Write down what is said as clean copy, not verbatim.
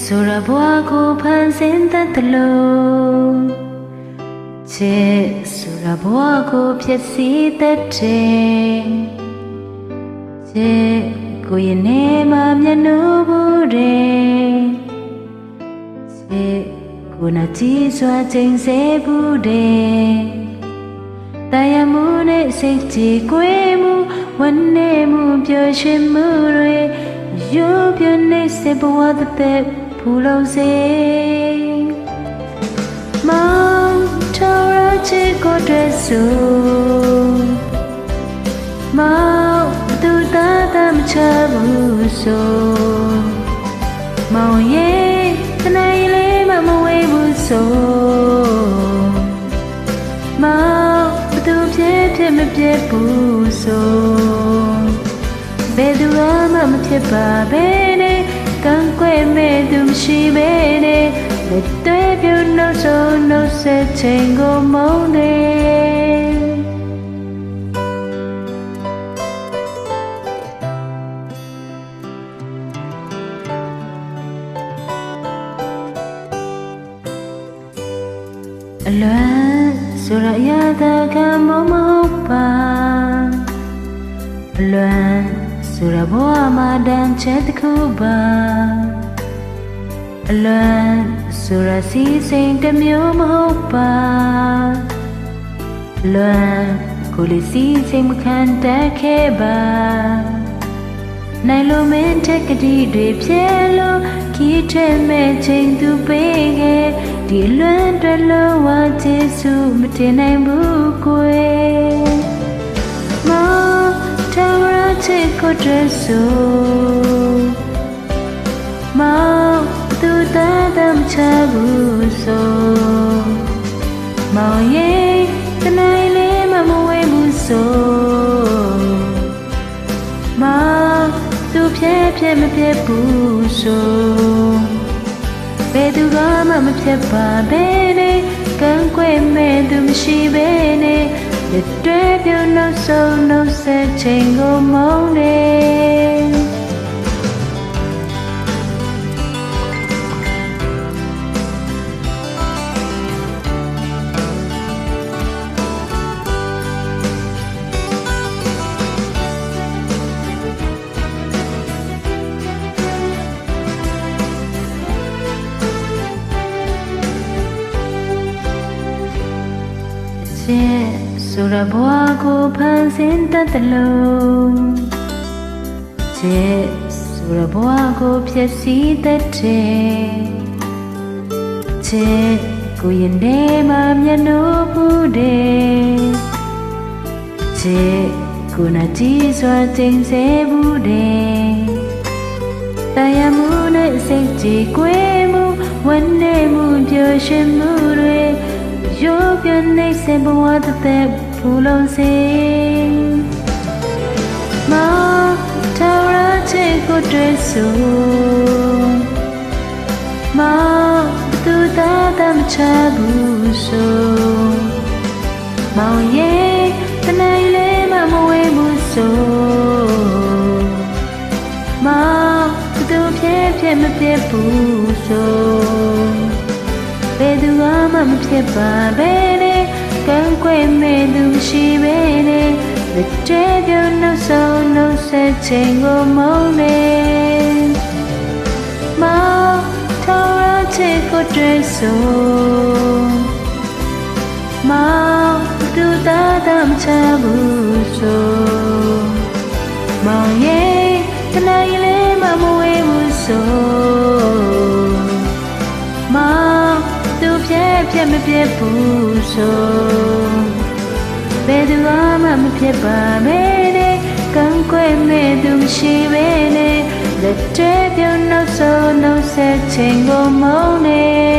ဆိုရဘွားကိုဖန်ဆင်းတတ်တယ်လို့ချစ်ဆိုရဘွားကိုဖြစ်စီတတ်တယ်ချစ်ကိုရင်ထဲမှာမျက်နှာဘူးတယ်ချစ်ကိုနာကြည့်စွာချိန်ဆဘူးတယ်တရားမှုနဲ့စိတ်ကြည်ကွေးမှုဝမ်းနည်းမှုပျော်ရွှင်မှုတွေရိုးပြနေစေဘဝတဲ့ဖူလုံးစေမောင်ထော်ရချစ်ကိုတဲ့ဆိုမောင်သူသားတမချဘူးဆိုမောင်ရဲ့တနိုင်လေးမမဝေးဘူးဆိုမောင်သူဖြစ်မဖြစ်ဘူးဆိုဘယ်သူမှမဖြစ်ပါပဲနဲ့ကံကွယ်မဲ့သူမရှိပဲနဲ့လက်တွေပြုံးလို့ဆိုလို့ဆက်ချိန်ကိုမုန်းနေအလွမ်းဆိုရရတာကမဟုတ်ပါအလွမ်းဆိုရဘဝမှာတန်ချက်တစ်ခုပါအလွမ်းဆိုရစီစိန်တစ်မျိုးမဟုတ်ပါအလွမ်းကိုလေးစီစိန်မခံတတ်ခဲ့ပါနိုင်လို့မင်းထက်ကတိတွေဖြစ်လို့ခီးထဲမဲ့ချိန်သူပေးခဲ့ဒီအလွမ်းတွေလုံးဝကျေးဇူးမတင်နိုင်ဘူးကွယ်မောင်ထော်ရချစ်ကိုတဲ့ဆိုမောင်သူသားတမချဘူးဆိုမောင်ရဲ့တနိုင်လေးမဝေးဘူးဆိုမောင်သူဖြစ်မဖြစ်ဘူးဆိုဘယ်သူမှမဖြစ်ပါပဲနဲ့ကံကွယ်မဲ့သူမရှိပဲနဲ့လက်တွေပြုံးလို့ဆိုလို့ဆက်ချိန်ကိုမုန်းနေဆိုရဘွားကိုဖန်ဆင်းတတ်တယ်လို့ချစ်ဆိုရဘွားကိုဖြစ်စီတတ်တယ်ချစ်ကိုရင်ထဲမှာမျက်နှာဘူးတယ်ချစ်ကိုနာကြည့်စွာချိန်ဆဘူးတယ်တရားမှုနဲ့စိတ်ကြည်ကွေးမှုဝမ်းနည်းမှုပျော်ရွှင်မှုတွေရိုးပြနေစေဘဝတဲ့ဖူလုံးစေမောင်ထော်ရချစ်ကိုတဲ့ဆိုမောင်သူသားတမချဘူးဆိုမောင်ရဲ့တနိုင်လေးမမဝေးဘူးဆိုမောင်သူဖြစ်မဖြစ်ဘူးဆိုဘယ်သူမှမဖြစ်ပါပဲနဲ့ကံကွယ်မဲ့သူမရှိပဲနဲ့လက်တွေပြုံးလို့ဆိုလို့ဆက်ချိန်ကိုမုန်းနေမောင်ထော်ရချစ်ကိုတဲ့ဆိုမောင်သူသားတမချဘူးဆိုမောင်ရဲ့တနိုင်လေးမမဝေးဘူးဆိုမောင်သူဖြစ်မဖြစ်ဘူးဆိုဘယ်သူမှမဖြစ်ပါပဲနဲ့ကံကွယ်မဲ့သူမရှိပဲနဲ့လက်တွေပြုံးလို့ဆိုလို့ဆက်ချိန်ကိုမုန်းနေ